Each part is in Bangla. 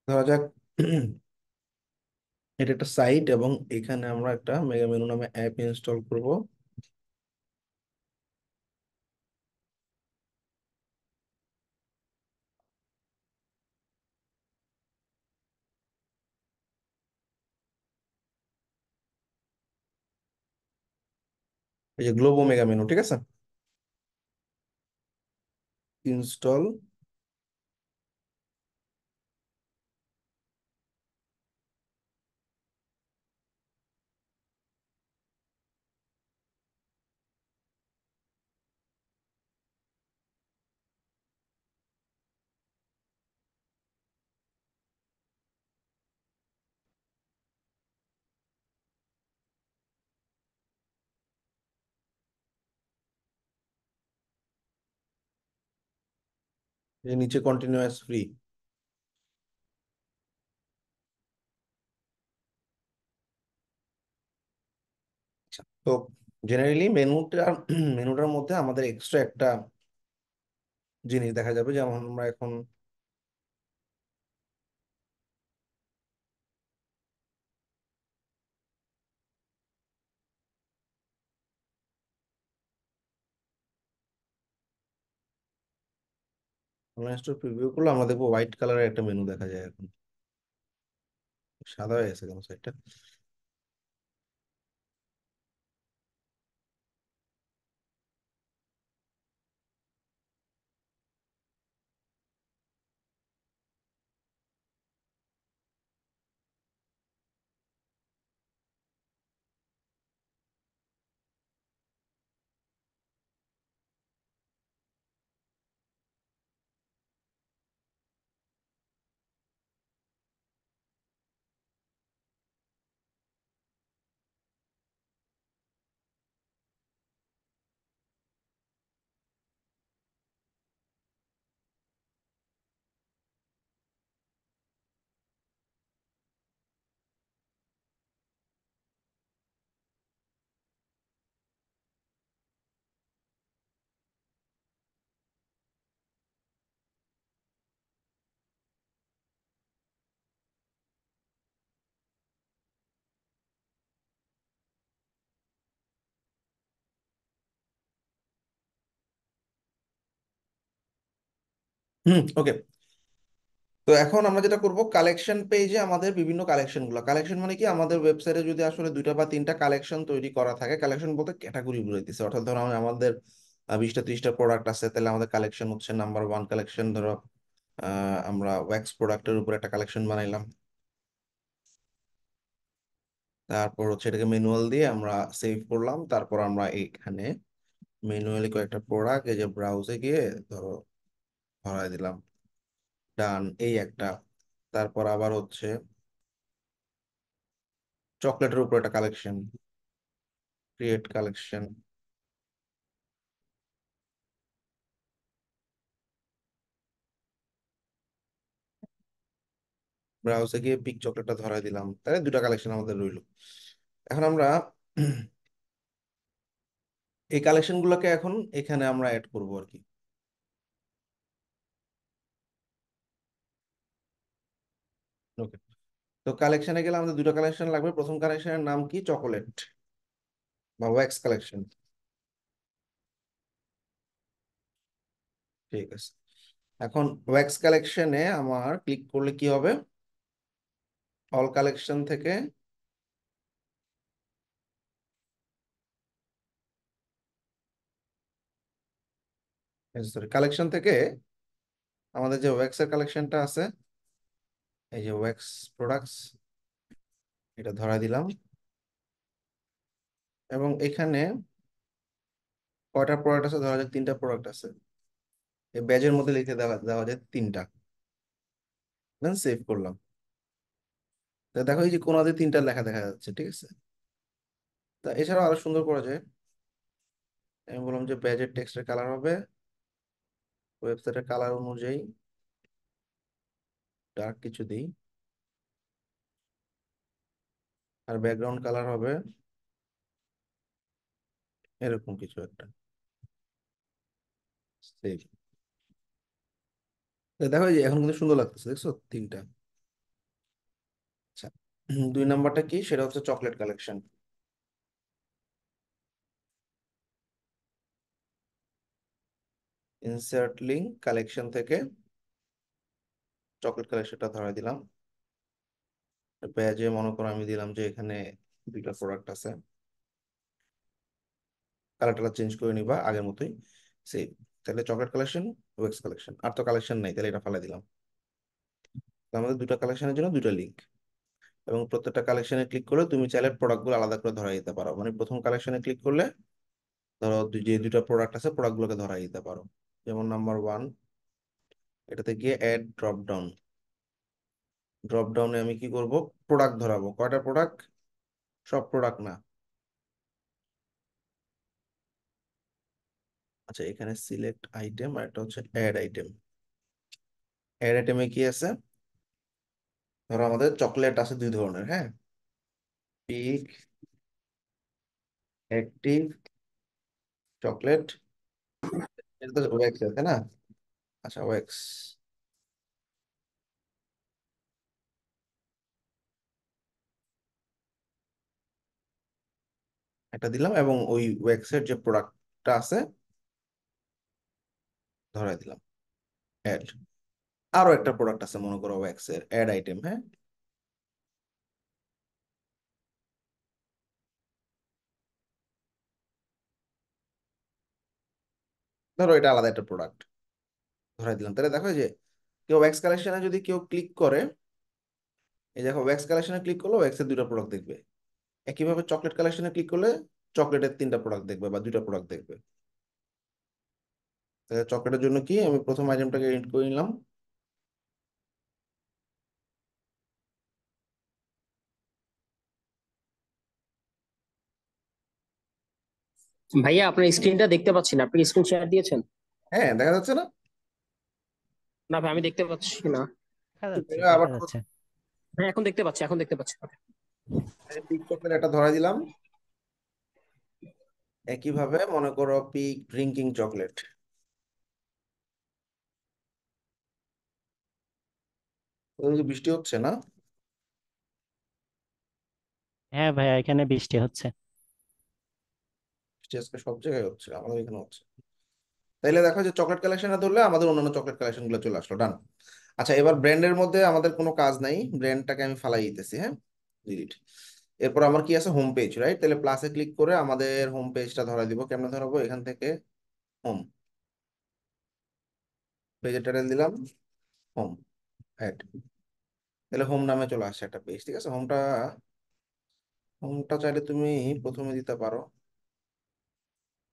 ধরা যাক এটা একটা সাইট এবং এখানে আমরা একটা মেগা মেনু নামে অ্যাপ ইনস্টল করব। এই যে গ্লোবো মেগা মেনু, ঠিক আছে, ইনস্টল। এই নিচে কন্টিনিউয়াস ফ্রি। তো জেনারেলি মেনুটার মধ্যে আমাদের এক্সট্রা একটা জিনিস দেখা যাবে, যেমন আমরা এখন অনলাইন স্টোর প্রিভিউ করলে আমরা দেখবো হোয়াইট কালারের একটা মেনু দেখা যায় এখন। সাদা হয়ে গেছে কেন সাইডটা? ওকে। তো এখন আমরা যেটা করব, কালেকশন পেজে আমাদের বিভিন্ন কালেকশন গুলো, কালেকশন মানে কি, আমাদের ওয়েবসাইটে যদি আসলে দুইটা বা তিনটা কালেকশন তৈরি করা থাকে, কালেকশন বলতে ক্যাটাগরি বুঝাইতেছে, অর্থাৎ ধরো আমাদের 20টা 30টা প্রোডাক্ট আছে, তাহলে আমাদের কালেকশন হচ্ছে নাম্বার ওয়ান কালেকশন। ধরো আমরা ওয়্যাক্স প্রোডাক্টের উপর একটা কালেকশন বানাইলাম, তারপর হচ্ছে এটাকে ম্যানুয়াল দিয়ে আমরা সেভ করলাম, তারপর আমরা এখানে ম্যানুয়ালি কয়েকটা প্রোডাক্ট এই যে ব্রাউজে গিয়ে ধরো ধরাই দিলাম, ডান, এই একটা। তারপর আবার হচ্ছে চকলেটের উপর একটা কালেকশন, ক্রিয়েট কালেকশন, ব্রাউজে গিয়ে পিক চকলেটটা ধরাই দিলাম, তাহলে দুটা কালেকশন আমাদের রইলো। এখন আমরা এই কালেকশন গুলোকে এখন এখানে আমরা অ্যাড করবো আর কি। ওকে। তো কালেকশনে গেলে আমাদের দুটো কালেকশন লাগবে। প্রথম কালেকশনের নাম কি? চকোলেট বা ওয়্যাক্স কালেকশন। ঠিক আছে। এখন ওয়্যাক্স কালেকশনে আমার ক্লিক করলে কি হবে? অল কালেকশন থেকে, সরি, কালেকশন থেকে আমাদের যে ওয়্যাক্সের কালেকশনটা আছে, এই যে ওয়্যাক্স প্রোডাক্টস, এটা ধরা দিলাম। এবং এখানে কয়টা প্রোডাক্ট আছে? ধরা যাক তিনটা প্রোডাক্ট আছে। এই ব্যাজের মধ্যে লিখে দেওয়া দেওয়া যায় তিনটা। দেন সেভ করলাম। তা দেখো এই যে কোনাতে তিনটা লেখা দেখা যাচ্ছে, ঠিক আছে। তা এছাড়াও আরো সুন্দর করা যায়। আমি বললাম যে ব্যাজের টেক্সটের কালার হবে ওয়েবসাইটের কালার অনুযায়ী, ডার্ক কিছু দিই, আর ব্যাকগ্রাউন্ড কালার হবে এরকম কিছু একটা। সেভ। দেখো এই যে এখন কিন্তু সুন্দর লাগতেছে, দেখছো তিনটা। দুই নাম্বারটা কি, সেটা হচ্ছে chocolate collection. Insert link collection থেকে চকলেট কালেকশনটা ধরাই দিলাম। পেজে মনে করো আমি দিলাম যে এখানে দুইটা প্রোডাক্ট আছে, কালারটা চেঞ্জ করে নিবা আগের মতোই সেম। তাহলে চকলেট কালেকশন, ওয়েক্স কালেকশন, আর তো কালেকশন নাই, তাহলে এটা ফেলে দিলাম। তো আমাদের দুটো কালেকশনের জন্য দুটো লিঙ্ক, এবং প্রত্যেকটা কালেকশনে ক্লিক করলে তুমি চাইলে প্রোডাক্টগুলো আলাদা করে ধরাই দিতে পারো। মানে প্রথম কালেকশনে ক্লিক করলে ধরো যে দুটো প্রোডাক্ট আছে প্রোডাক্টগুলোকে ধরাই দিতে পারো। যেমন নাম্বার ওয়ান, এটাতে গিয়ে অ্যাড ড্রপ ডাউন। ড্রপ ডাউনে আমি কি করব, প্রোডাক্ট ধরাবো। কয়টা প্রোডাক্ট? সব প্রোডাক্ট না। আচ্ছা, এখানে সিলেক্ট আইটেম আর একটা হচ্ছে অ্যাড আইটেম। অ্যাড আইটেমে কি আছে, ধরো আমাদের চকলেট আছে দুই ধরনের, হ্যাঁ, পিক অ্যাক্টিভ চকলেট। এটা তো ওয়েক্স আছে না? আচ্ছা, ওয়েক্স একটা দিলাম, এবং ওই ওয়েক্সের যে প্রোডাক্টটা আছে ধরাই দিলাম অ্যাড। আরো একটা প্রোডাক্ট আছে মনে করো ওয়েক্সের, অ্যাড আইটেম, হ্যাঁ। ধরো এটা আলাদা একটা প্রোডাক্ট ধরাই দিলাম। তাহলে দেখো যে কেউ ওয়্যাক্স কালেকশনে যদি কেউ ক্লিক করে, এই দেখো ওয়্যাক্স কালেকশনে ক্লিক করলে ওয়্যাক্সের দুইটা প্রোডাক্ট দেখবে। একইভাবে চকলেট কালেকশনে ক্লিক করলে চকলেটের তিনটা প্রোডাক্ট দেখবে বা দুইটা প্রোডাক্ট দেখবে। তাহলে চকলেটের জন্য কি, আমি প্রথম আইটেমটাকে এডিট করে নিলাম। ভাইয়া আপনার স্ক্রিনটা দেখতে পাচ্ছি না, আপনি স্ক্রিন শেয়ার দিয়েছেন? হ্যাঁ, দেখা যাচ্ছে না? না ভাই, আমি দেখতে পাচ্ছি না। দেখা যাচ্ছে, আবার দেখা যাচ্ছে। হ্যাঁ, এখন দেখতে পাচ্ছি, এখন দেখতে পাচ্ছি। পিক চকলেট একটা ধরাই দিলাম। একইভাবে মনে করো পিক ড্রিঙ্কিং চকলেট। বৃষ্টি হচ্ছে না? হ্যাঁ ভাইয়া, এখানে বৃষ্টি হচ্ছে। বৃষ্টি আজকে সব জায়গায় হচ্ছে, আমাদের এখানে হচ্ছে। তাইলে দেখো যে চকলেট কালেকশনে ধরলে আমাদের অন্যান্য চকলেট কালেকশন গুলো চলে আসলো, ডান। আচ্ছা, এবার ব্র্যান্ডের মধ্যে আমাদের কোনো কাজ নাই, ব্র্যান্ডটাকে আমি ফালাই দিতেছি, হ্যাঁ, ডিলিট। এরপর আমার কি আছে, হোম পেজ, রাইট? তাহলে প্লাসে ক্লিক করে আমাদের হোম পেজটা ধরা দিব। কেমনে ধরাবো, এখান থেকে হোম, পেজের টাইটেল দিলাম হোম, অ্যাড। তাহলে হোম নামে চলে আসছে একটা পেজ, ঠিক আছে। হোমটা, হোমটা চাইলে তুমি প্রথমে দিতে পারো,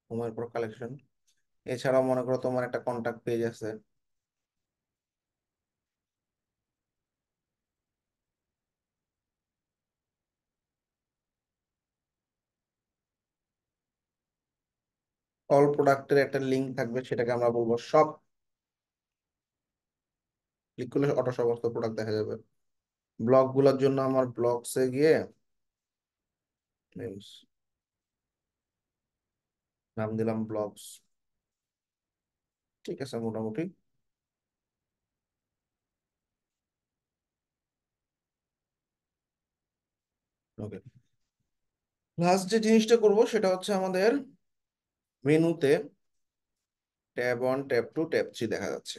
হোমের পর কালেকশন। এছাড়াও মনে করো তোমার একটা কন্টাক্ট পেজ আছে, অল প্রোডাক্টের একটা লিঙ্ক থাকবে, সেটাকে আমরা বলবো শপ। ক্লিক করলে অটো সমস্ত প্রোডাক্ট দেখা যাবে। ব্লগ গুলোর জন্য আমার ব্লগসে গিয়ে names, নাম দিলাম ব্লগস, ঠিক আছে মোটামুটি। ওকে, লাস্ট যে জিনিসটা করব সেটা হচ্ছে আমাদের মেনুতে tab one, tab two, tab three দেখা যাচ্ছে।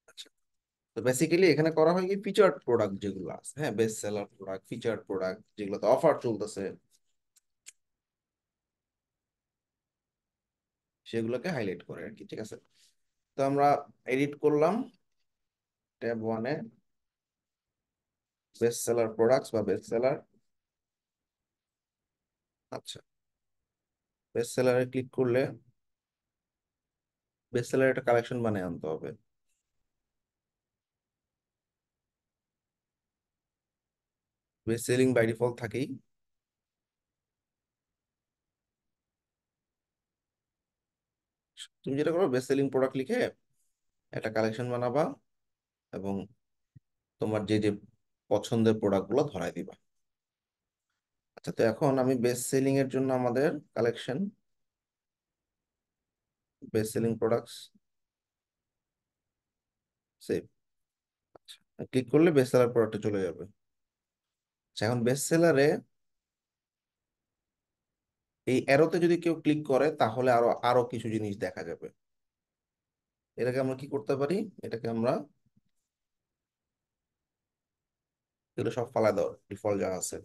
আচ্ছা, তো বেসিক্যালি এখানে করা হয় কি, ফিচার্ড প্রোডাক্ট যেগুলো আছে, হ্যাঁ, best seller product, featured product যেগুলোতে অফার চলতেছে, সেগুলোকে হাইলাইট করে আর কি, ঠিক আছে। তো আমরা এডিট করলাম ট্যাব ওয়ানে বেস্ট সেলার প্রোডাক্টস বা বেস্ট সেলার। আচ্ছা, বেস্ট সেলারে ক্লিক করলে বেস্ট সেলার একটা কালেকশন বানিয়ে আনতে হবে। বেস্ট সেলিং বাই ডিফল্ট থাকেই। তুমি যেটা করো, বেস্ট সেলিং প্রোডাক্ট লিখে একটা কালেকশন বানাবা, এবং তোমার যে যে পছন্দের প্রোডাক্ট গুলো ধরাই দিবা। আচ্ছা, তো এখন আমি বেস্ট সেলিং এর জন্য আমাদের collection, best selling products, save. Click করলে বেস্ট সেলার প্রোডাক্টে চলে যাবে। আচ্ছা, এখন বেস্ট সেলারে এই অ্যারোতে যদি কেউ ক্লিক করে তাহলে আরো আরো কিছু জিনিস দেখা যাবে। এটাকে আমরা কি করতে পারি? এটাকে আমরা, এগুলো সব ফালা দাও, ডিফল্ট যা আছে।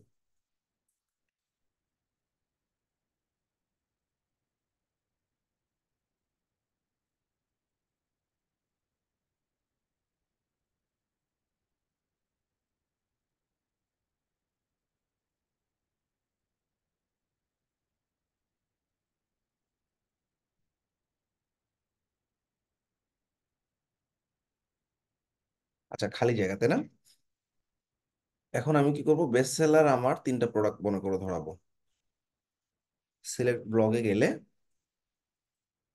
আচ্ছা, খালি জায়গাতে না। এখন আমি কি করব, বেস্ট সেলার আমার তিনটা প্রোডাক্ট মনে করে ধরাবো। সিলেক্ট ব্লগে গেলে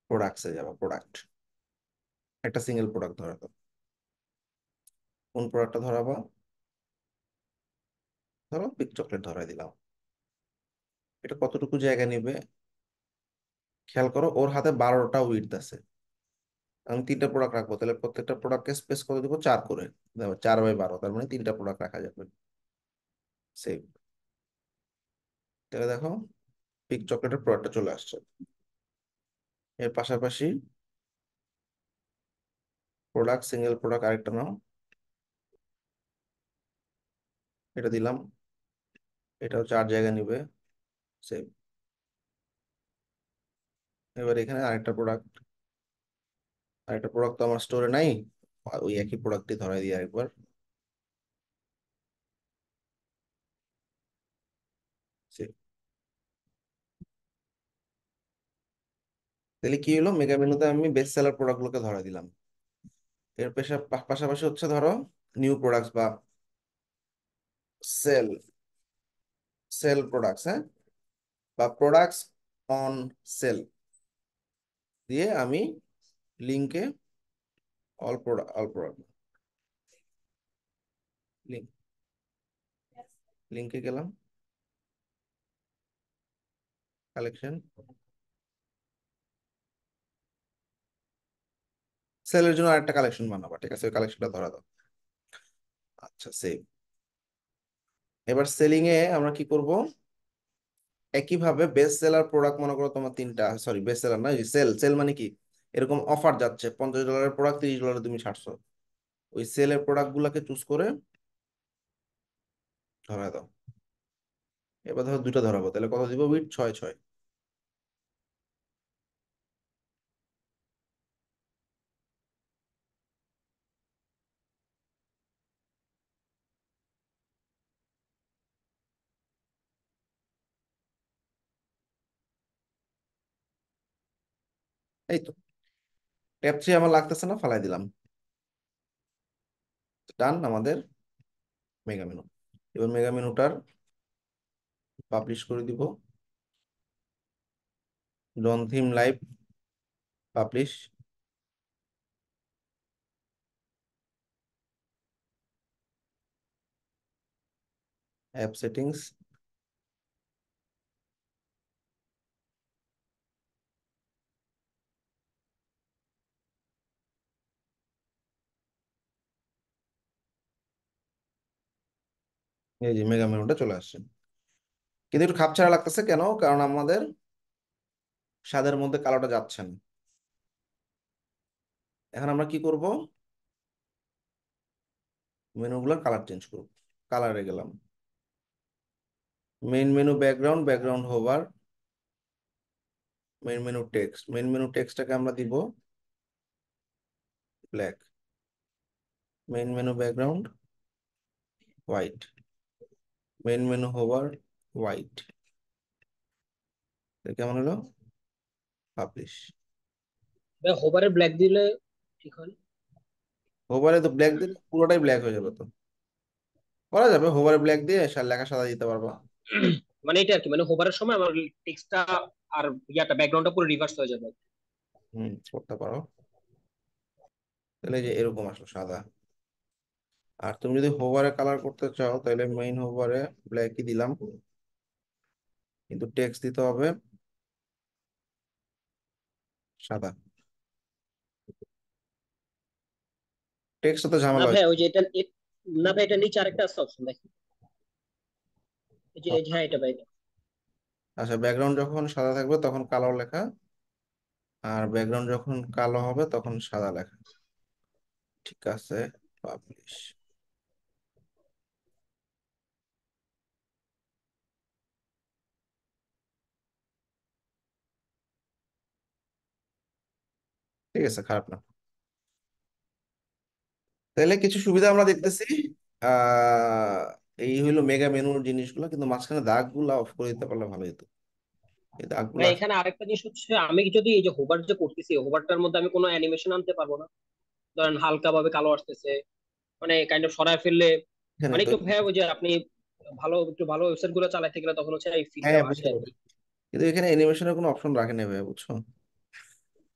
প্রোডাক্টসে যাবো, প্রোডাক্ট, একটা সিঙ্গেল প্রোডাক্ট ধরাবো। কোন প্রোডাক্টটা ধরাবো? ধরো পিক চকলেট ধরাই দিলাম। এটা কতটুকু জায়গা নেবে খেয়াল করো, ওর হাতে 12টা উইডথ আছে। আমি তিনটা প্রোডাক্ট রাখবো, তাহলে প্রত্যেকটা প্রোডাক্টকে স্পেস করে দেবো 4 করে। দেখো 4/12, তার মানে তিনটা প্রোডাক্ট রাখা যাবে। সেভ। তাহলে দেখো পিক চকলেটের প্রোডাক্টটা চলে আসছে। এর পাশাপাশি প্রোডাক্ট, সিঙ্গেল প্রোডাক্ট আরেকটা নাও, এটা দিলাম। এটাও 4 জায়গা নিবে। সেভ। এবার এখানে আরেকটা প্রোডাক্ট তো আমার স্টোরে নাই, ওই একই প্রোডাক্টটি ধরাই দিই আরেকবার। Save। তাহলে কি হলো, মেগা মেনুতে আমি বেস্ট সেলার প্রোডাক্ট গুলোকে ধরা দিলাম। এর পাশাপাশি হচ্ছে ধরো নিউ প্রোডাক্টস বা সেল সেল প্রোডাক্টস, হ্যাঁ, বা প্রোডাক্টস অন সেল দিয়ে আমি লিঙ্কে অল প্রোডাক্ট লিঙ্কে গেলাম, কালেকশন, সেলের জন্য আরেকটা কালেকশন বানাবা, ঠিক আছে, ওই কালেকশনটা ধরা দাও। আচ্ছা, সেভ। এবার সেলিং এ আমরা কি করব, একইভাবে বেস্ট সেলার প্রোডাক্ট মনে করো তোমার তিনটা, সরি বেস্ট সেলার না, সেল সেল মানে কি, এরকম অফার যাচ্ছে, $50 প্রোডাক্ট $30 তুমি ছাড়ছো, ওই সেলের প্রোডাক্ট গুলাকে চুজ করে ধরা দাও। এবার ধরো দুটো ধরাবো, তাহলে কত দিব, উইথ 6 6। এই তো, ট্যাব 3 আমার লাগতেছে না, ফালাই দিলাম। ডান আমাদের মেগা মেনু। এবার মেগা মেনুটার পাবলিশ করে দিব, done theme live, publish. App settings, এই যে মেগা মেনুটা চলে আসছে। কিন্তু একটু খাপছাড়া লাগতেছে কেন, কারণ আমাদের সাদের মধ্যে কালোটা যাচ্ছে না। এখন আমরা কি করব, মেনুগুলোর কালার চেঞ্জ করব। কালারে গেলাম, main menu background, background hover, main menu টেক্সটটাকে আমরা দিব black, main menu background white, main menu hover white. কেমন হলো, পাবলিশ। হোভারে ব্ল্যাক দিলে ঠিক হয়? হোভারে তো ব্ল্যাক দিলে পুরোটাই ব্ল্যাক হয়ে যাবে তো। করা যাবে, হোভারে ব্ল্যাক দিয়ে লেখা সাদা দিতে পারবা। মানে এটা আর কি, মানে হোভারের সময় আমার টেক্সটটা আর ইয়াটা ব্যাকগ্রাউন্ডটা পুরো রিভার্স হয়ে যাবে। করতে পারো। তাহলে এই যে এরকম আসলো সাদা। আর তুমি যদি হোভারে কালার করতে চাও তাহলে মেইন হোভারে ব্ল্যাকই দিলাম, কিন্তু টেক্সট দিতে হবে সাদা। টেক্সট তো না ঝামেলা ভাই, হয়েছে। ওই যে এটা না ভাই, এটা নিচে আরেকটা আছে অপশন দেখেন। হ্যাঁ এটা ভাই। আচ্ছা, ব্যাকগ্রাউন্ড যখন সাদা থাকবে তখন কালো লেখা, আর ব্যাকগ্রাউন্ড যখন কালো হবে তখন সাদা লেখা। ঠিক আছে, পাবলিশ। ঠিক আছে, খারাপ না। তাহলে কিছু সুবিধা আমরা দেখতেছি। আহ এই হইলো মেগা মেনুর জিনিসগুলো, কিন্তু মাঝখানে দাগগুলো অফ করে দিতে পারলে ভালো হতো। এই দাগগুলো ভাই এখানে আরেকটা জিনিস হচ্ছে, আমি যদি এই যে হোভার যে করতেছি, হোভারটার মধ্যে আমি কোনো অ্যানিমেশন আনতে পারবো না? ধরেন হালকা ভাবে কালো আসতেছে, মানে কাইন্ড অফ সরায় ফেললে, এখানে মানে তো। একটু ভাই ওই যে আপনি একটু ভালো ওয়েবসাইট গুলো চালাতে গেলে তখন হচ্ছে এই হ্যাঁ, ফিলটা হ্যাঁ, আসে বুঝতে আর কি। পারছি। কিন্তু এখানে অ্যানিমেশনের কোনো অপশন রাখেনি ভাই, বুঝছো?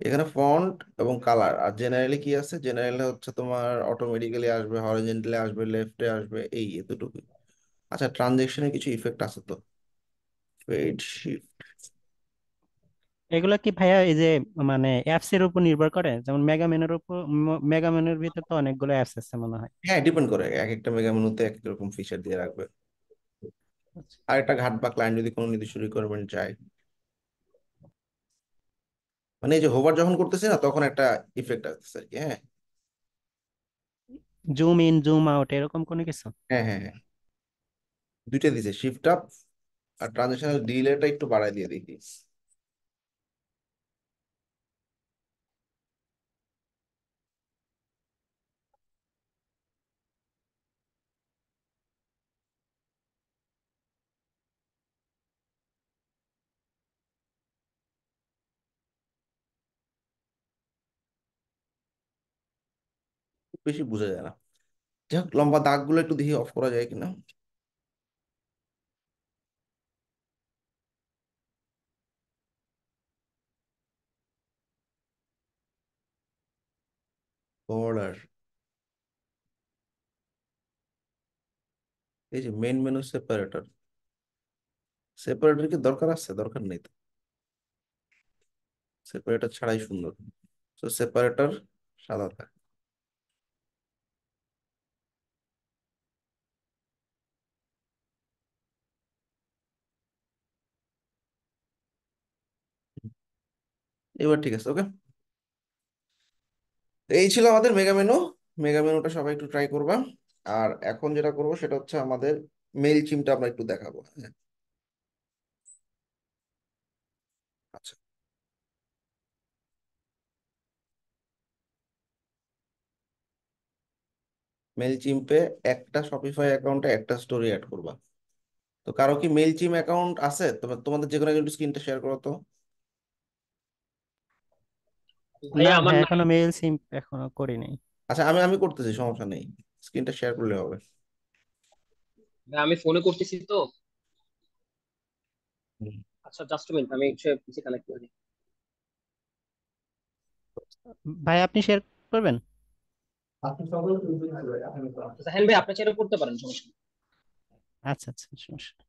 এখানে ফন্ট এবং কালার, আর জেনারেলি কি আছে, জেনারেলি হচ্ছে তোমার অটোমেটিক্যালি আসবে, হরিজেন্টালি আসবে, লেফটে আসবে, এই এতটুকুই। আচ্ছা, ট্রানজেকশনের কিছু ইফেক্ট আছে তো, ফেড শিফট। এগুলো কি ভাইয়া এই যে মানে অ্যাপস এর উপর নির্ভর করে? যেমন মেগা মেনুর উপর, মেগা মেনুর ভিতর তো অনেকগুলো অ্যাপস আছে মনে হয়। হ্যাঁ, ডিপেন্ড করে, এক একটা মেগা মেনুতে এক এক রকম ফিচার দিয়ে রাখবে। আচ্ছা। আর একটা ঘাট বা ক্লায়েন্ট যদি কোনো নির্দিষ্ট রিকোয়ারমেন্ট চায়, মানে এই যে হোভার যখন করতেছি না তখন একটা ইফেক্ট আসতেছে আর কি। হ্যাঁ, জুম ইন জুম আউট এরকম কোনো কিছু? হ্যাঁ, হ্যাঁ, হ্যাঁ, দুইটা দিছে, শিফট আপ আর ট্রানজেকশনাল ডিলেটা একটু বাড়ায় দিয়ে দেখি। খুব বেশি বোঝা যায় না। যাই হোক, লম্বা দাগগুলো একটু দেখি অফ করা যায় কিনা। বর্ডার, এই যে মেন মেনু সেপারেটর, সেপারেটর কি দরকার আছে? দরকার নেই তো, সেপারেটর ছাড়াই সুন্দর। তো সেপারেটর সাদা থাক। এবার ঠিক আছে, ওকে। এই ছিল আমাদের মেগা মেনু। মেগা মেনুটা সবাই একটু ট্রাই করবা। আর এখন যেটা করবো সেটা হচ্ছে আমাদের মেইল চিমটা আমরা একটু দেখাবো, হ্যাঁ। আচ্ছা, মেইল চিম্পে একটা শপিফাই অ্যাকাউন্টে একটা স্টোরি অ্যাড করবা। তো কারো কি মেইল চিম অ্যাকাউন্ট আছে? তোমাদের যে কোনো একজন স্ক্রিনটা শেয়ার করো তো। না ভাইয়া আমার ভাই, নাই। এখনো মেল সিম এখনো করিনি। আচ্ছা, আমি আমি করতেছি, সমস্যা নেই। স্ক্রিনটা শেয়ার করলে হবে। ভাই, আমি ফোনে করতেছি তো। হুম। আচ্ছা জাস্ট মিনিট, আমি পিসি কানেক্ট করে দিই। ভাই আপনি শেয়ার করবেন? জাহেন ভাই আপনি চাইলে করতে পারেন, সমস্যা নেই। আচ্ছা আচ্ছা, সমস্যা নেই।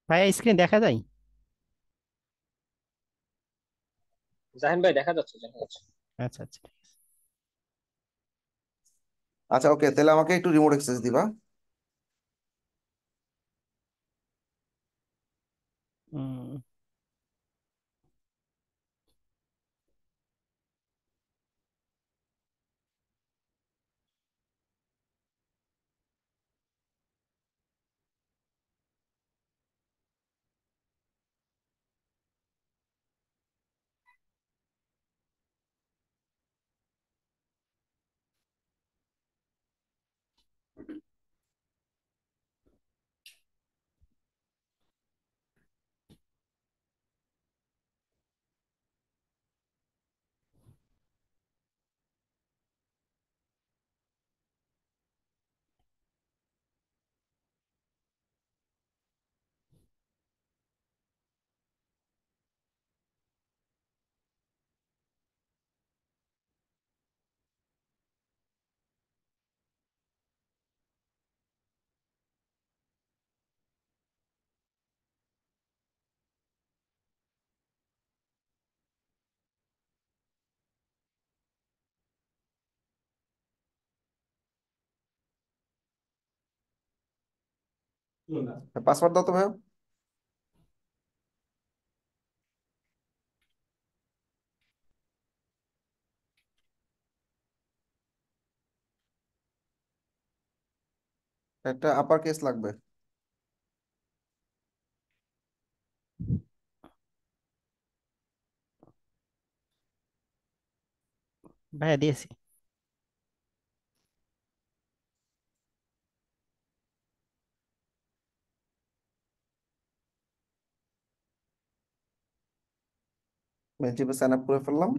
ভাই স্ক্রিন দেখা যায়? জাহেন ভাই দেখা যাচ্ছে, দেখা যাচ্ছে। আচ্ছা আচ্ছা। আচ্ছা, ওকে, তাহলে আমাকে একটু রিমোট অ্যাক্সেস দিবা। পাসওয়ার্ড দাও তো ভাই। একটা আপার কেস লাগবে। ভাইয়া দিয়েছি। মেলচিপে সাইন আপ করে ফেললাম।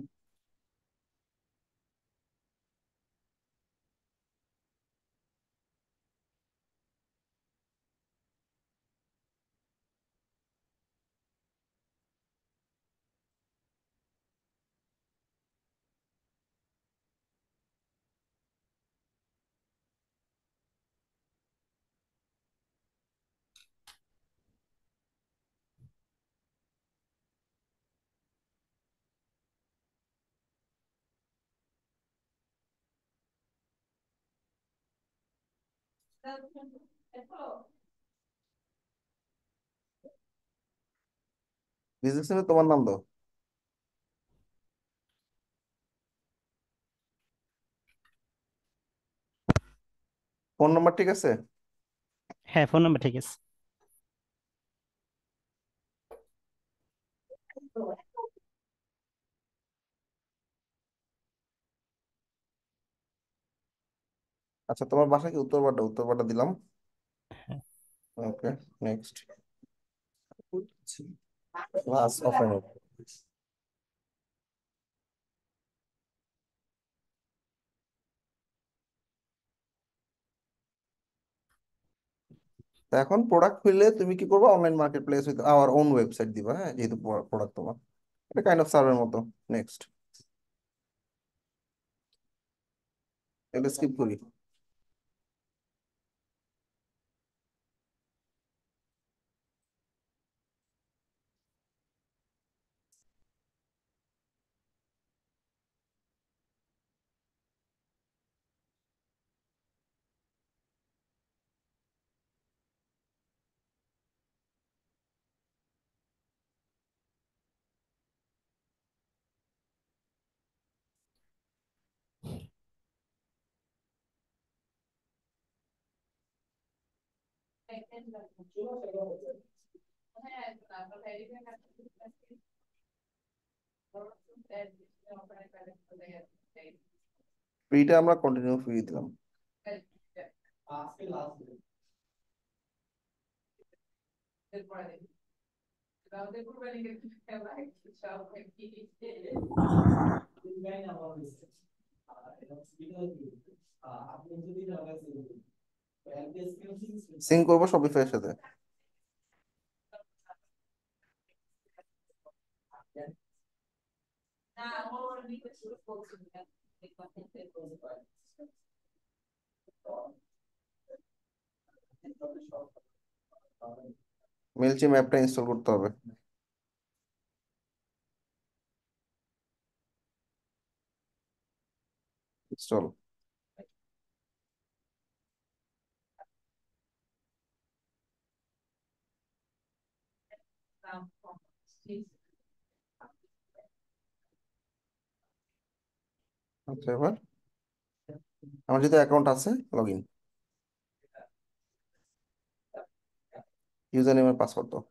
বিজনেস নেমে তোমার নাম দাও। ফোন নাম্বার ঠিক আছে? হ্যাঁ, ফোন নাম্বার ঠিক আছে। আচ্ছা, তোমার বাসা কি উত্তরপাড়া? উত্তরপাড়া দিলাম। হ্যাঁ। ওকে, নেক্সট। Class open. তো এখন প্রোডাক্ট খুললে তুমি কি করবে? Online market place with our own website দিবা, হ্যাঁ, যেহেতু প্রোডাক্ট তোমার। এটা কাইন্ড অফ সার্ভের মতো। নেক্সট। এটা স্কিপ করি। ফ্রিটা আমরা কন্টিনিউ ফ্রি দিলাম। সিঙ্ক করবো শপিফাই এর সাথে। মেলচিম অ্যাপটা ইনস্টল করতে হবে। ইনস্টল। আচ্ছা, এবার আমার যেহেতু অ্যাকাউন্ট আছে, লগ ইন। ইউজার নেম আর পাসওয়ার্ড দাও।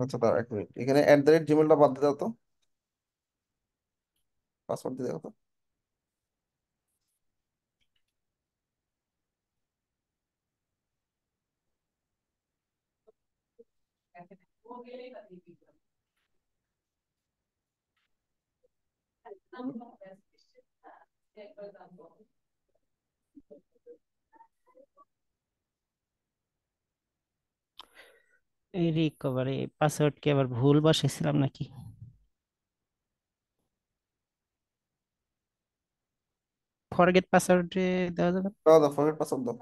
আচ্ছা, তার 1 মিনিট, এখানে @জিমেলটা বাদ দিয়ে দাও তো, পাসওয়ার্ড দিয়ে দাও তো। এই রিকভারি পাসওয়ার্ড কি আবার ভুল বসাইছিলাম নাকি? ফরগেট পাসওয়ার্ড দেওয়া যাবে? দাও দাও, ফরগেট পাসওয়ার্ড দাও।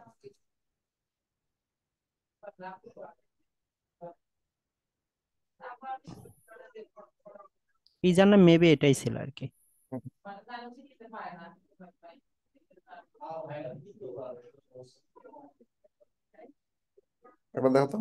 কি জানো, মেবি এটাই ছিল আর কি। হুম, এবার দেখো তো।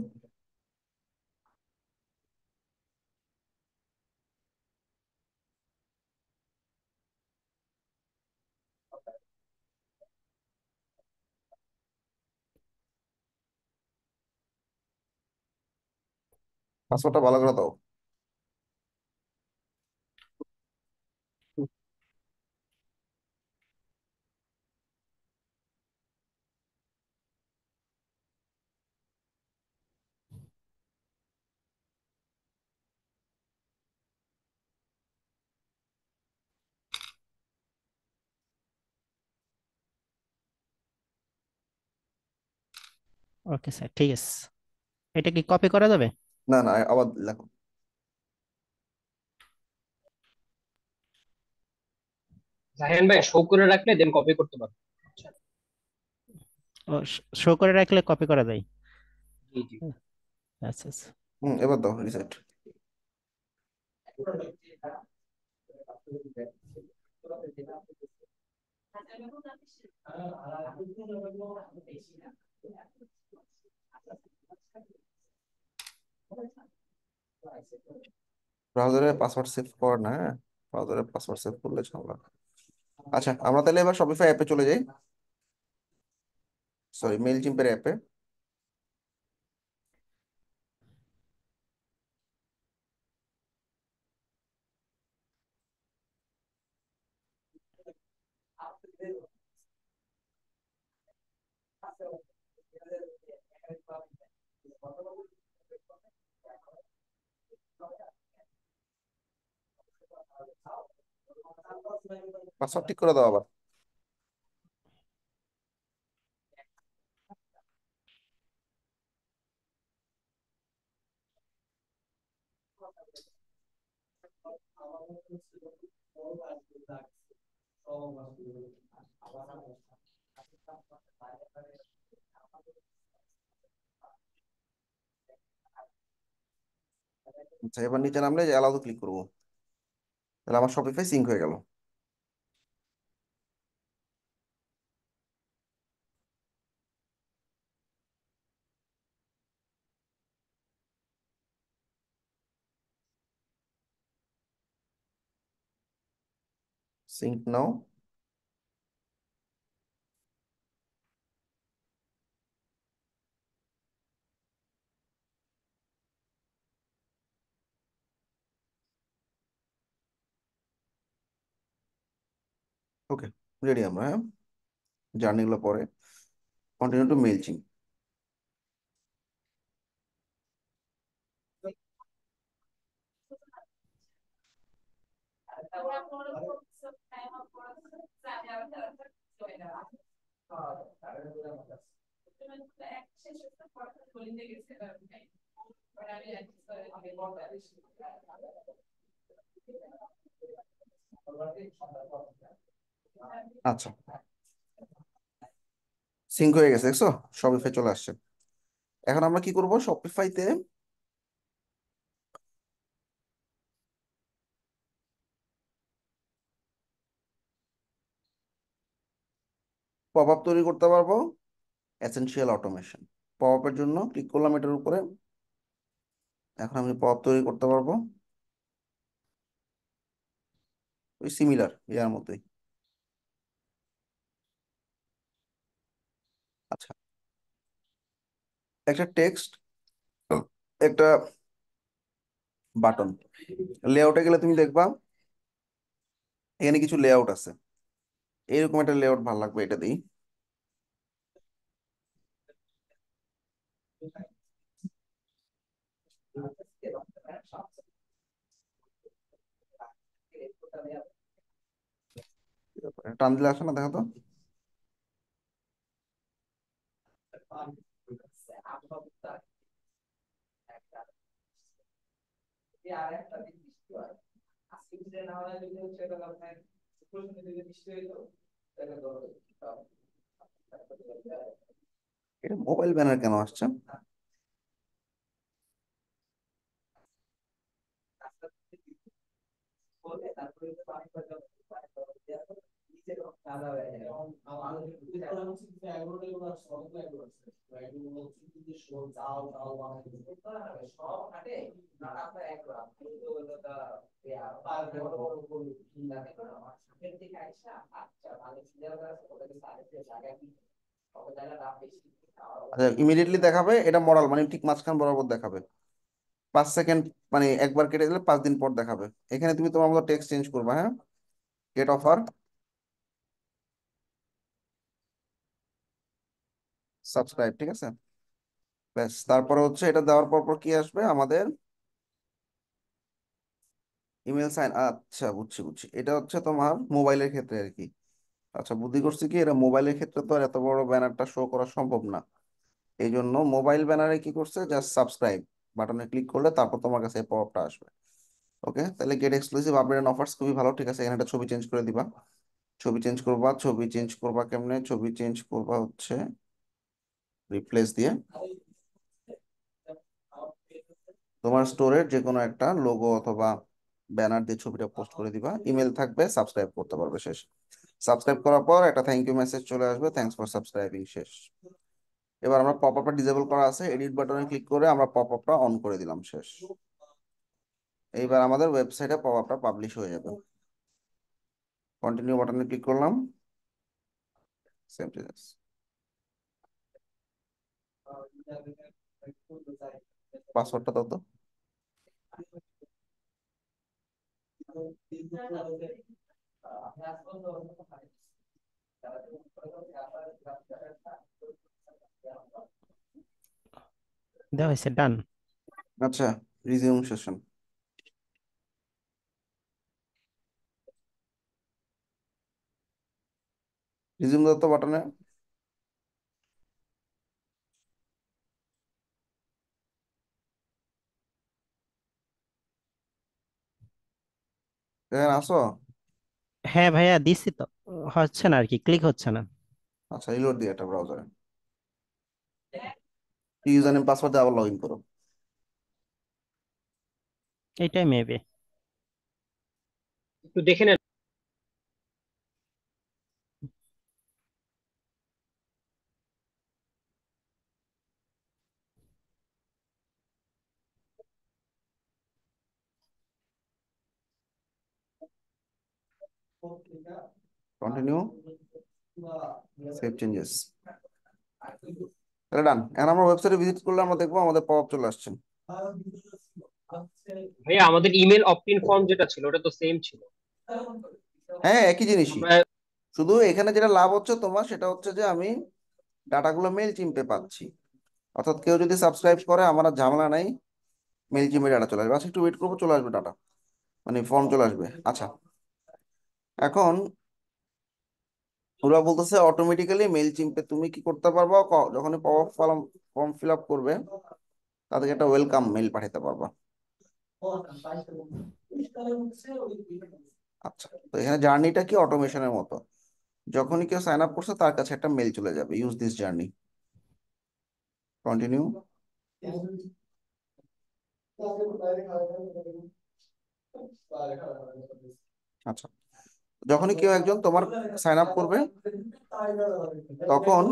পাসওয়ার্ডটা ভালো করে দাও। ওকে স্যার, ঠিক আছে। এটা কি কপি করা যাবে? না না, আবার লেখো। জাহিন ভাই শো করে রাখলে দেন কপি করতে পারবো। আচ্ছা। ও, শো করে রাখলে কপি করা যায়? জি জি। আচ্ছা আচ্ছা। এবার দাও রিসেট। ব্রাউজারে পাসওয়ার্ড সেভ কর না, হ্যাঁ। ব্রাউজারে পাসওয়ার্ড সেভ করলে ঝামেলা। আচ্ছা, আমরা তাহলে এবার শপিফাই অ্যাপে চলে যাই। সরি, মেল চিম্পের অ্যাপে। পাসওয়ার্ড ঠিক করে দাও আবার। আচ্ছা, এবার নিচে নামলে যে অ্যালাউতে ক্লিক করবো, তাহলে আমার শপিফাই সিঙ্ক হয়ে গেল। সিঙ্ক নাও। ওকে, রেডি আমরা, হ্যাঁ। জার্নিগুলো পরে। Continue to mail zinc. আচ্ছা, সিঙ্ক হয়ে গেছে, দেখছো? শপিফাই চলে আসছে। এখন আমরা কি করব, শপিফাইতে পপ আপ তৈরি করতে পারবো। এসেনশিয়াল অটোমেশন, পপ আপের জন্য ক্লিক করলাম এটার উপরে। এখন আমি পপ আপ তৈরি করতে পারবো, ওই সিমিলার ইয়ার মতোই। আচ্ছা, একটা টেক্সট, একটা বাটন। লেআউটে গেলে তুমি দেখবা এখানে কিছু লেআউট আছে। এইরকম একটা লেআউট ভালো লাগবে, এটা দিই। টান দিলে আসে না, দেখো তো। এটা মোবাইল ব্যানার কেন আসছে? আচ্ছা, ইমিডিয়েটলি দেখাবে, এটা মডেল মানে ঠিক মাঝখান বরাবর দেখাবে 5 সেকেন্ড, মানে একবার কেটে দিলে 5 দিন পর দেখাবে। এখানে তুমি তোমার মতো টেক্সট চেঞ্জ করবে, হ্যাঁ, গেট অফার সাবস্ক্রাইব, ঠিক আছে। ব্যাস, তারপরে হচ্ছে এটা দেওয়ার পর পর কি আসবে আমাদের? ইমেল সাইন, আচ্ছা বুঝছি বুঝছি, এটা হচ্ছে তোমার মোবাইলের ক্ষেত্রে আর কি। আচ্ছা, বুদ্ধি করছি কি, এটা মোবাইলের ক্ষেত্রে তো আর এত বড় ব্যানারটা শো করা সম্ভব না। এই জন্য মোবাইল ব্যানারে কি করছে, জাস্ট সাবস্ক্রাইব বাটনে ক্লিক করলে তারপর তোমার কাছে এই পপআপটা আসবে। ওকে, তাহলে get exclusive update and offers খুবই ভালো, ঠিক আছে। এখানে একটা ছবি চেঞ্জ করে দিবা। ছবি চেঞ্জ করবা, ছবি চেঞ্জ করবা কেমনে? ছবি চেঞ্জ করবা হচ্ছে রিপ্লেস দিয়ে তোমার স্টোরের যে কোনো একটা লোগো অথবা ব্যানার দিয়ে ছবিটা পোস্ট করে দিবা। ইমেল থাকবে, সাবস্ক্রাইব করতে পারবে, শেষ। সাবস্ক্রাইব করার পর একটা থ্যাংক ইউ মেসেজ চলে আসবে, থ্যাঙ্কস ফর সাবস্ক্রাইবিং, শেষ। এবার আমরা পপ আপটা ডিসেবল করা আছে, এডিট বাটনে ক্লিক করে আমরা পপ আপটা অন করে দিলাম, শেষ। এইবার আমাদের ওয়েবসাইটে পপ আপটা পাবলিশ হয়ে যাবে। কন্টিনিউ বাটনে ক্লিক করলাম, সেম চেঞ্জেস। পাসওয়ার্ডটা দাও তো। দেওয়া হয়েছে, ডান। আচ্ছা, রিজিউম সেশন, রিজিউম দাও তো বাটনে। এখানে আসো। হ্যাঁ ভাইয়া, দিচ্ছি তো, হচ্ছে না আর কি, ক্লিক হচ্ছে না। আচ্ছা, রিলোড দিয়ে একটা ব্রাউজারে ইউজার নেম পাসওয়ার্ড দিয়ে আবার লগ ইন করো। এইটাই মেবি। একটু দেখে নেন। কন্টিনিউ, সেভ চেঞ্জেস, তাহলে ডান। এখন আমরা ওয়েবসাইটে ভিজিট করলে আমরা দেখবো আমাদের পপ চলে আসছে। ভাইয়া আমাদের ইমেল অপটিন ফর্ম যেটা ছিল ওটা তো সেম ছিল। হ্যাঁ, একই জিনিসই। আমরা শুধু এখানে যেটা লাভ হচ্ছে তোমার, সেটা হচ্ছে যে আমি ডাটাগুলো মেল চিম্পে পাচ্ছি। অর্থাৎ কেউ যদি সাবস্ক্রাইব করে আমার আর ঝামেলা নাই, মেল চিম্পে ডাটা চলে আসবে। আচ্ছা, একটু ওয়েট করবো, চলে আসবে ডাটা, মানে ফর্ম চলে আসবে। আচ্ছা, এখন ওরা বলতেছে অটোমেটিক্যালি মেল চিম্পে তুমি কি করতে পারবা, যখন pop form form fill up করবে তাদেরকে একটা ওয়েলকাম মেল পাঠাতে পারবা। আচ্ছা, তো এখানে জার্নিটা কি অটোমেশনের মতো, যখনই কেউ সাইন আপ করছে তার কাছে একটা মেল চলে যাবে, ইউজ দিস জার্নি, কন্টিনিউ। আচ্ছা, যখনই কেউ একজন তোমার সাইন আপ করবে তখন,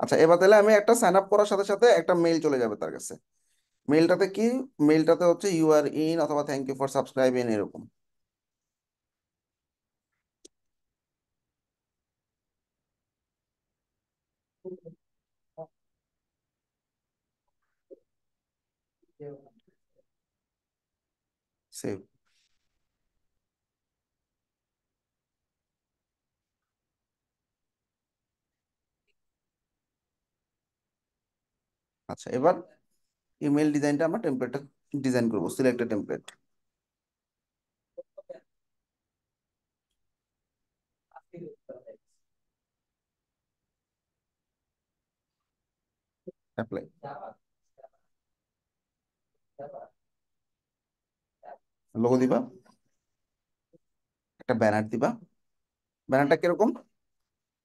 আচ্ছা এবার তাহলে আমি একটা সাইন আপ করার সাথে সাথে একটা মেল চলে যাবে তার কাছে। মেলটাতে কি, মেলটাতে হচ্ছে ইউ আর ইন অথবা থ্যাংক ইউ ফর সাবস্ক্রাইবিং এরকম। সেভ। আচ্ছা, এবার ইমেল ডিজাইনটা আমরা টেমপ্লেটটা ডিজাইন করবো, সিলেক্ট টেমপ্লেট। অ্যাপ্লাই, লোগো দিবা, একটা ব্যানার দিবা। ব্যানারটা কিরকম?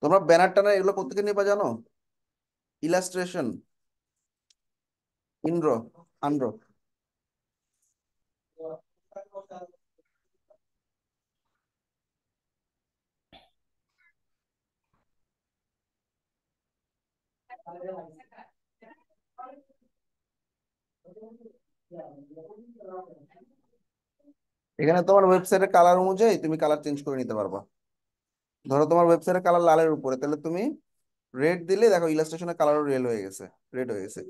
তোমরা ব্যানার টানার এগুলো কোথেকে নিবা জানো? ইলাস্ট্রেশন, ইনড্র, আনড্র। এখানে তোমার ওয়েবসাইটের কালার অনুযায়ী তুমি কালার চেঞ্জ করে নিতে পারবা। ধরো তোমার ওয়েবসাইটের কালার লালের উপরে, তাহলে তুমি রেড দিলে দেখো ইলাস্ট্রেশনের কালারও রেড হয়ে গেছে, রেড হয়ে গেছে।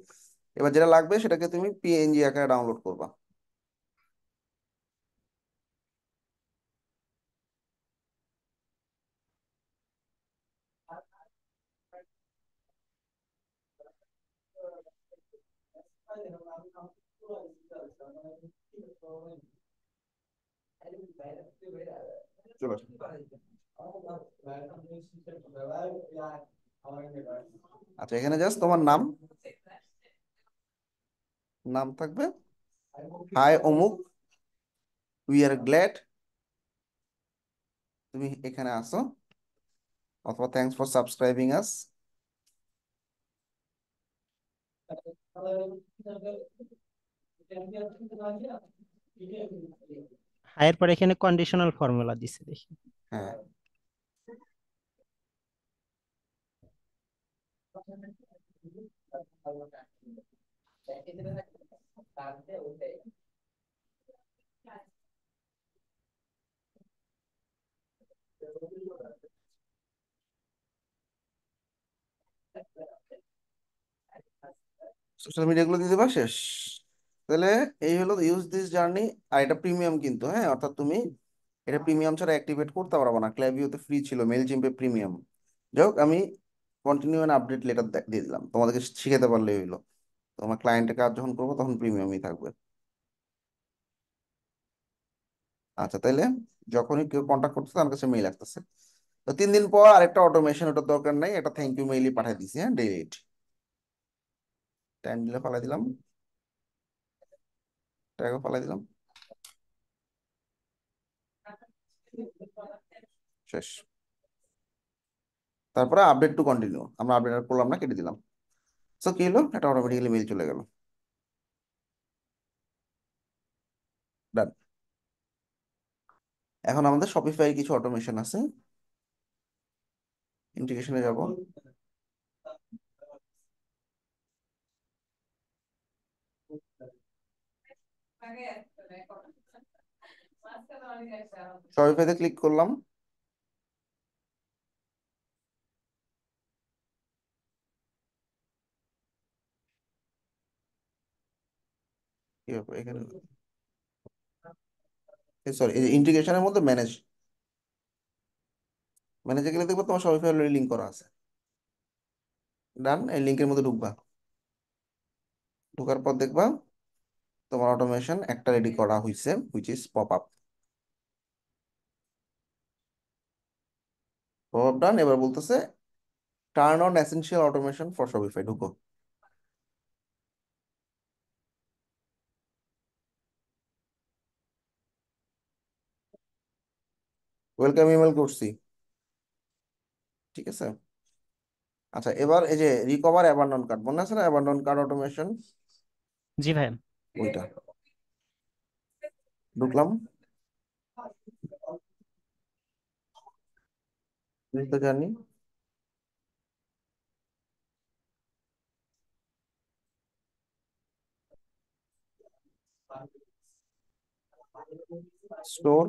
এবার যেটা লাগবে সেটাকে তুমি পিএনজি আকারে ডাউনলোড করবা। চলো, আচ্ছা এখানে জাস্ট তোমার নাম, নাম থাকবে হাই অমুক, উই আর গ্ল্যাড, তুমি এখানে আসো, অথবা থ্যাঙ্কস ফর সাবস্ক্রাইবিং আস। হায়ের পরে এখানে কন্ডিশনাল ফর্মুলা দিছে দেখি। হ্যাঁ, সোশ্যাল মিডিয়া গুলো দিয়ে দেবা, শেষ। তাহলে এই হলো ইউজ দিস জার্নি। আর এটা প্রিমিয়াম কিন্তু, হ্যাঁ, অর্থাৎ তুমি এটা প্রিমিয়াম ছাড়া অ্যাক্টিভেট করতে পারবে না। ক্ল্যাভিওতে ফ্রি ছিল, মেল চিম্পে প্রিমিয়াম। যাই হোক, আমি কন্টিনিউ অ্যান্ড আপডেট লেটার দিয়ে দিলাম, তোমাদেরকে শিখাতে পারলেই হইলো। তোমার ক্লায়েন্টের কাজ যখন করবো তখন প্রিমিয়ামই থাকবে। আচ্ছা, তাইলে যখনই কেউ কন্ট্যাক্ট করতেছে আমার কাছে মেইল আসতেছে। তো 3 দিন পর আরেকটা অটোমেশন, ওটা দরকার নাই, এটা থ্যাংক ইউ মেইলই পাঠিয়ে দিছি, হ্যাঁ, ডিলিট, টাইম দিলে ফালাই দিলাম, ট্যাগও ফালাই দিলাম, শেষ। তারপরে আপডেট টু কন্টিনিউ, আমরা আপডেট আর করলাম না, কেটে দিলাম। সো কি হলো, এটা অটোমেটিক্যালি মেইল চলে গেল। ডান। এখন আমাদের শপিফাই কিছু অটোমেশন আছে, ইন্টিগ্রেশনে যাব। শপিফাইতে ক্লিক করলাম। কি ব্যাপার এখানে, সরি, এই ইন্টিগ্রেশনের মধ্যে ম্যানেজ, ম্যানেজে গেলে দেখবো তোমার শপিফাই অলরেডি লিঙ্ক করা আছে। ডান, এই লিঙ্কের মধ্যে ঢুকবা। ঢোকার পর দেখবা তোমার অটোমেশন একটা রেডি করা হয়েছে, which is pop up. Pop up done. এবার বলতেছে turn on essential automation for Shopify, ঢুকো। ওয়েলকাম ইমেল করছি, ঠিক আছে। আচ্ছা, এবার এই যে রিকভার অ্যাবান্ডন কার্ড, মনে আছে না, অ্যাবান্ডন কার্ড অটোমেশন, জি ভাই। ওইটা। ঢুকলাম, তো জানি স্টোর।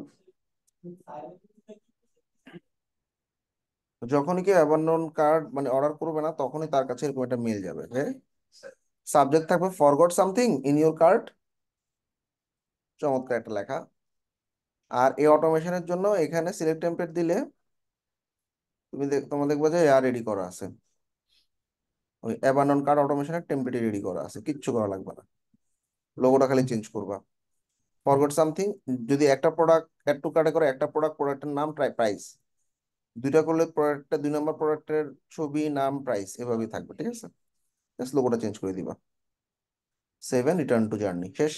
যখনই কেউ অ্যাবান্ডন কার্ড মানে অর্ডার করবে না, তখনই তার কাছে এরকম একটা মেল যাবে, হ্যাঁ। সাবজেক্ট থাকবে forgot something in your cart, চমৎকার একটা লেখা। আর এই অটোমেশনের জন্য এখানে সিলেক্ট টেমপ্লেট দিলে তুমি তোমার দেখবে যে রেডি করা আছে, ওই অ্যাবান্ডন কার্ড অটোমেশনের টেমপ্লেট রেডি করা আছে, কিচ্ছু করা লাগবে না। লোগোটা খালি চেঞ্জ করবা। ফরগট সামথিং, যদি একটা প্রোডাক্ট অ্যাড টু কার্টে করে, একটা প্রোডাক্টের নাম, প্রাইস। দুইটা করলে প্রোডাক্টটা, 2 নম্বর প্রোডাক্টের ছবি, নাম, প্রাইস, এভাবেই থাকবে, ঠিক আছে। জাস্ট লোগোটা চেঞ্জ করে দিবা। 7 রিটার্ন টু জার্নি, শেষ।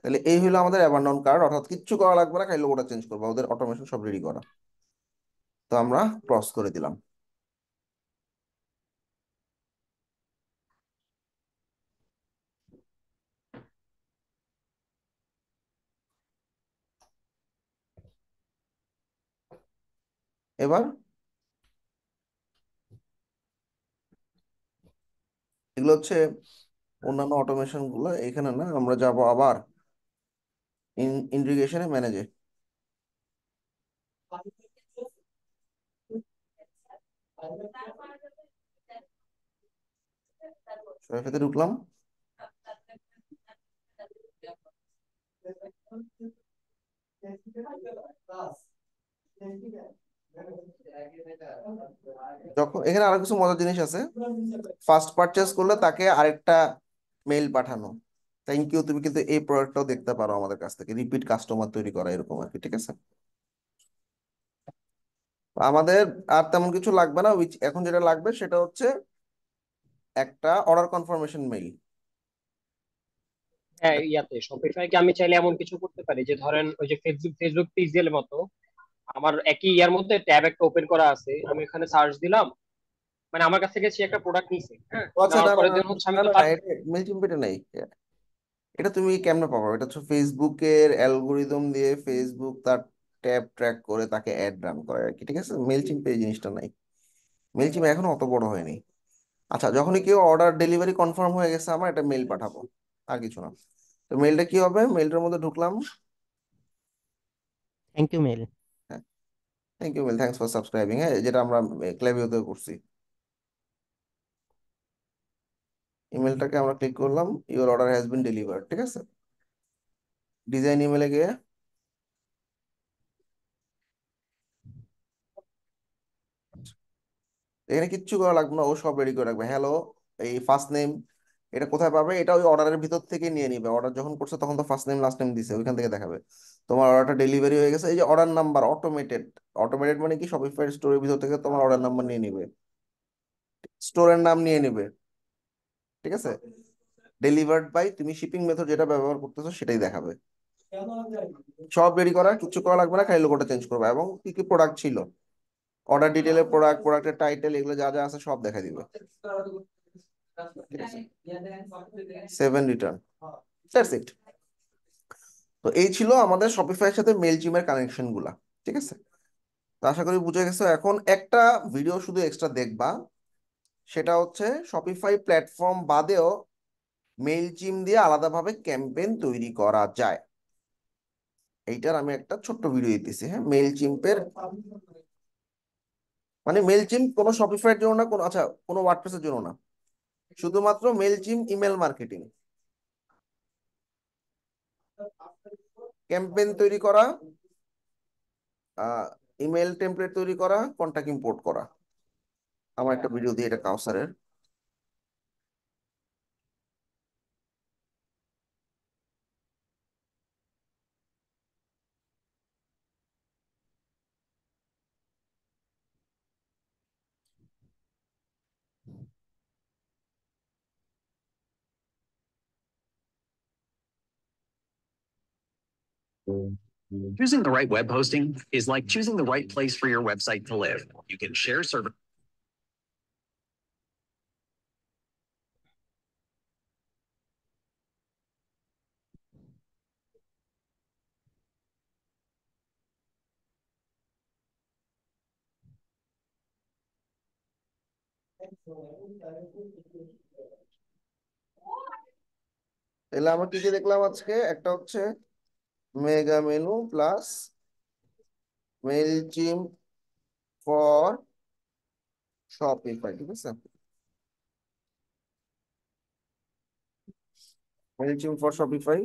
তাহলে এই হলো আমাদের অ্যাবান্ডন কার্ড, অর্থাৎ কিচ্ছু করা লাগবে না, খালি লোগোটা চেঞ্জ করবো, ওদের অটোমেশন সব রেডি করা। তো আমরা ক্রস করে দিলাম। এবার এগুলো হচ্ছে অন্যান্য অটোমেশন গুলো, এখানে না, আমরা যাব আবার ইন্টিগ্রেশনে, ম্যানেজে। সরাইফাতে ঢুকলাম। যখন এখানে আরো কিছু মজার জিনিস আছে, ফার্স্ট পারচেস করলে তাকে আরেকটা মেইল পাঠানো, থ্যাংক ইউ, তুমি কিন্তু এই প্রোডাক্টটাও দেখতে পারো আমাদের কাছ থেকে, রিপিট কাস্টমার তৈরি করা, এরকম আর কি, ঠিক আছে। আমাদের আর তেমন কিছু লাগবে না, এখন যেটা লাগবে সেটা হচ্ছে একটা অর্ডার কনফার্মেশন মেইল। হ্যাঁ, ইয়াতে শপিফাই কি আমি চাইলে এমন কিছু করতে পারি যে ধরেন ওই যে ফেসবুক ফেসবুক পিক্সেল মতো আমার একই ইয়ার মধ্যে ট্যাব একটা ওপেন করা আছে, আমি এখানে সার্চ দিলাম, মানে আমার কাছ থেকে সে একটা প্রোডাক্ট নিছে, হ্যাঁ, আচ্ছা, নেওয়ার না না পরে না দেন হচ্ছে আমি না তো না না, তার এটা মেইল চিম্পেটে নেই। এটা তুমি কেমনে পাবো? এটা হচ্ছে ফেসবুকের অ্যালগোরিদম দিয়ে ফেসবুক তার ট্যাব ট্র্যাক করে তাকে অ্যাড রান করে আর কি, ঠিক আছে। মেল চিম্পে এই জিনিসটা নাই, মেল চিম্প এখনো অত বড় হয়নি। আচ্ছা, যখনই কেউ অর্ডার ডেলিভারি কনফার্ম হয়ে গেছে আমার, একটা মেল পাঠাবো, আর কিছু না। তো মেলটা কি হবে? মেলটার মধ্যে ঢুকলাম। Thank you mail. হ্যাঁ, thank you mail, thanks for subscribing, হ্যাঁ, যেটা আমরা ক্লাভিওতে করছি। ইমেলটাকে আমরা ক্লিক করলাম, your order has been delivered, ঠিক আছে। ডিজাইন ইমেলে গিয়ে এখানে কিচ্ছু করা লাগবে না, ও সব রেডি করে রাখবে। হ্যালো, এই ফার্স্ট নেম, এটা কোথায় পাবে? এটা ওই অর্ডারের ভিতর থেকে নিয়ে নিবে, অর্ডার যখন করছে তখন তো ফার্স্ট নেম লাস্ট নেম দিছে, ওইখান থেকে দেখাবে তোমার অর্ডারটা ডেলিভারি হয়ে গেছে। এই যে অর্ডার নাম্বার অটোমেটেড, অটোমেটেড মানে কি, শপিফাই স্টোরের ভিতর থেকে তোমার অর্ডার নাম্বার নিয়ে নিবে, স্টোরের নাম নিয়ে নিবে, ঠিক আছে। ডেলিভার্ড বাই, তুমি শিপিং মেথড যেটা ব্যবহার করতেছো সেটাই দেখাবে। সব রেডি করা, কিছু করা লাগবে না, খালি লোগোটা চেঞ্জ করবে, এবং কি কি প্রোডাক্ট ছিল, অর্ডার ডিটেলে, প্রোডাক্ট, প্রোডাক্টের টাইটেল, এগুলো যা যা আছে সব দেখা দিবে, ঠিক আছে। 7 রিটার্ন, দ্যাটস ইট। তো এই ছিল আমাদের শপিফাইয়ের সাথে মেইলচিমের কানেকশন গুলা, ঠিক আছে। তো আশা করি বুঝে গেছো। এখন একটা ভিডিও শুধু এক্সট্রা দেখবা, সেটা হচ্ছে শপিফাই প্ল্যাটফর্ম বাদেও মেইলচিম দিয়ে আলাদাভাবে ক্যাম্পেইন তৈরি করা যায়। এইটার আমি একটা ছোট্ট ভিডিও দিতেছি, হ্যাঁ, মেইলচিম্পের, মানে মেইলচিম কোনো শপিফাইয়ের জন্য না, কোনো, আচ্ছা, কোনো ওয়ার্ডপ্রেসের জন্য না, শুধুমাত্র মেইলচিম ইমেল মার্কেটিং, ক্যাম্পেইন তৈরি করা, ইমেল টেমপ্লেট তৈরি করা, কন্টাক্ট ইম্পোর্ট করা। আমার একটা ভিডিও দিয়ে, এটা কাউসারের। Choosing the right web hosting is like choosing the right place for your website to live. You can share server. তাহলে আমরা কি কি দেখলাম আজকে? একটা হচ্ছে mega menu plus Mailchimp for Shopify, ঠিক আছে। মেইলচিম ফর শপিফাই,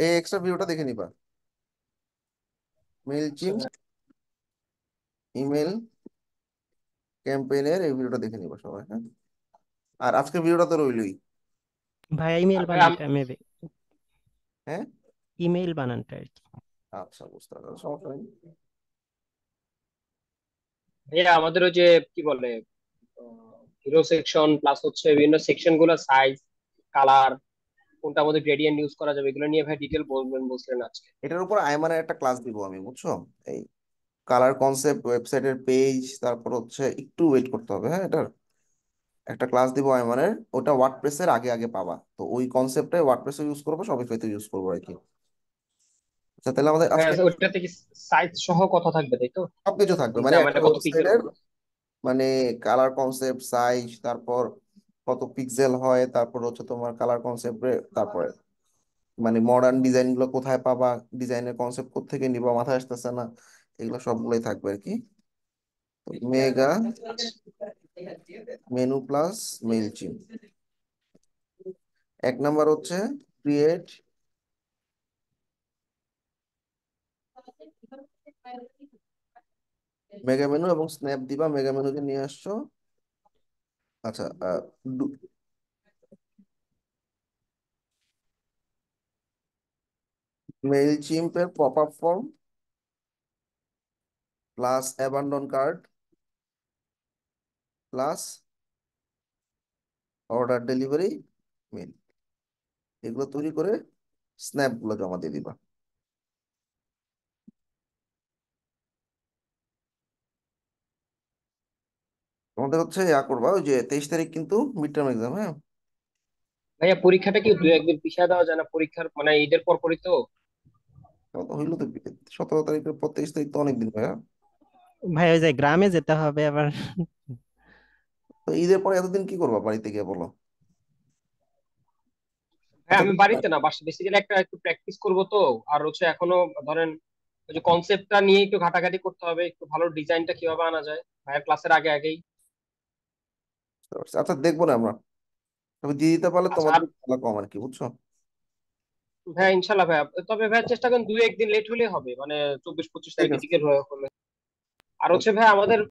এই এক্সট্রা ভিডিওটা দেখে নিবা, মেইলচিম ইমেল ক্যাম্পেইনের এই ভিডিওটা দেখে নিবা সবাই, হ্যাঁ। আর আজকের ভিডিওটা তো রইলই, ভাই ইমেল আর ভাই বানাইতে মেবি। হ্যাঁ। ইমেইল বানানটা আর কি। আচ্ছা, বুঝতে পারলাম, সমস্যা নেই। ভাইয়া আমাদের ওই যে কি বলে হিরো সেকশন প্লাস হচ্ছে বিভিন্ন সেকশন গুলো সাইজ, কালার, কোনটা আমাদের গ্রেডিয়েন্ট ইউজ করা যাবে এগুলো নিয়ে ভাই ডিটেল বলবেন বলছিলেন আজকে। এটার উপর আইমানের একটা ক্লাস দিব আমি, বুঝছো? এই কালার কনসেপ্ট, ওয়েবসাইটের পেজ, তারপর হচ্ছে একটু ওয়েট করতে হবে, হ্যাঁ, এটার একটা ক্লাস দিব আইমানের। ওটা ওয়ার্ডপ্রেসের আগে আগে পাবা, তো ওই কনসেপ্টে ওয়ার্ডপ্রেসও ইউজ করবো, শপিফাইতে ইউজ করবো আর কি। আচ্ছা, তাহলে আমাদের ভাইয়া আজকে ওইটাতে কি সাইজ সহ কথা থাকবে তাই তো? সবকিছু থাকবে, বলতে মানে একটা মানে কত পিক্সেল ওয়েবসাইটের হবে? মানে কালার কনসেপ্ট, সাইজ, তারপর কত পিক্সেল হয়, তারপর হচ্ছে তোমার কালার কনসেপ্ট, তারপরে মানে মডার্ন ডিজাইন গুলো কোথায় পাবা, ডিজাইনের কনসেপ্ট কোত্থেকে নিবা, মাথায় আসতেছে না, এগুলো সবগুলোই থাকবে আর কি। Mega menu plus Mailchimp. এক নাম্বার হচ্ছে ক্রিয়েট মেগা মেনু এবং স্ন্যাপ দিবা, মেগা মেনুতে নিয়ে আসছো। আচ্ছা, মেইল চিম্পের pop up form plus abandon cart plus order delivery mail, এগুলো তৈরি করে স্ন্যাপ গুলো জমা দিয়ে দিবা। তোমাদের হচ্ছে ইয়া করবা, ওই যে 23 তারিখ কিন্তু মিড টার্ম এক্সাম, হ্যাঁ? ভাইয়া পরীক্ষাটা কি দু একদিন পিছিয়ে দেওয়া যায় না? পরীক্ষার মানে ঈদের পর পরই তো। কত হইলো তো, 17 তারিখের পর 23 তারিখ তো অনেকদিন, ভাইয়া। ভাই ওই যে গ্রামে যেতে হবে আবার। তো ঈদের পরে এতদিন কি করবা বাড়িতে গিয়ে, বলো? হ্যাঁ আচ্ছা, আমি বাড়িতে না, বাসা বেসিক্যালি একটা একটু প্র্যাকটিস করবো তো। আর হচ্ছে এখনো ধরেন ওই যে কনসেপ্টটা নিয়ে একটু ঘাটাঘাটি করতে হবে, একটু ভালো ডিজাইনটা কিভাবে আনা যায় ভাইয়ের ক্লাসের আগে আগেই। আচ্ছা, দেখবো না আমরা, তবে দিয়ে দিতে পারলে আচ্ছা তোমাদের আর ভালো কম আর কি, বুঝছো? ভাইয়া ইনশাল্লাহ ভাইয়া, তবে ভাইয়া চেষ্টা করেন 2 একদিন লেট হলে হবে, মানে 24-25 ঠিক তারিখের আছে। দিকে হলে। আর হচ্ছে ভাই আমাদের